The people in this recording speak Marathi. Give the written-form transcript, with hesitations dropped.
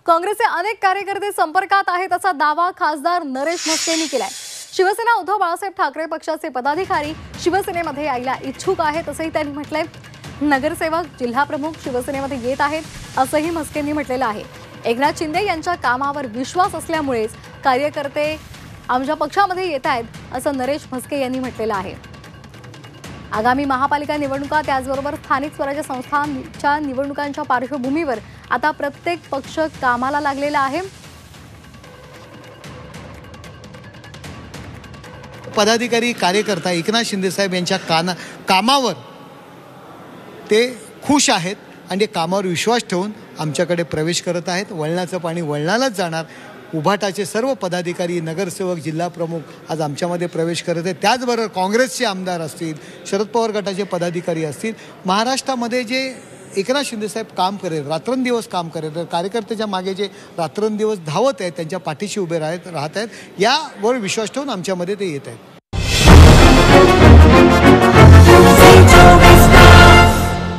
काँग्रेसचे अनेक कार्यकर्ते संपर्कात आहेत असा दावा खासदार नरेश म्हस्केंनी केलाय। शिवसेना उद्धव बाळासाहेब ठाकरे पक्षाचे पदाधिकारी शिवसेनेमध्ये यायला इच्छुक आहेत असंही त्यांनी म्हटलंय। नगरसेवक जिल्हा प्रमुख शिवसेनेमध्ये येत आहेत असंही म्हस्केंनी म्हटलेलं आहे। एकनाथ शिंदे यांच्या कामावर विश्वास असल्यामुळेच कार्यकर्ते आमच्या पक्षामध्ये येत आहेत असं नरेश म्हस्के यांनी म्हटलेलं आहे। आगामी महापालिका निवडणुका त्याचबरोबर स्थानिक स्वराज्य संस्थांच्या निवडणुकांच्या पार्श्वभूमीवर आता प्रत्येक पक्ष कामाला लागलेला आहे। पदाधिकारी कार्यकर्ता एकनाथ शिंदे साहेब यांच्या कामावर ते खुश आहेत आणि ते कामावर विश्वास ठेवून आमच्याकडे प्रवेश करत आहेत। वळणाचं पाणी वळणालाच जाणार। उभाटाचे सर्व पदाधिकारी नगरसेवक जिल्हा प्रमुख आज आमच्यामध्ये प्रवेश करत आहेत। त्याचबरोबर काँग्रेसचे आमदार असतील, शरद पवार गटाचे पदाधिकारी असतील, महाराष्ट्रामध्ये जे एकनाथ शिंदे साहेब काम करेल, रात्रंदिवस काम करेल, कार्यकर्त्याच्या मागे जे रात्रंदिवस धावत आहेत त्यांच्या पाठीशी उभे राहत आहेत, यावर विश्वास ठेवून आमच्यामध्ये ते येत आहेत।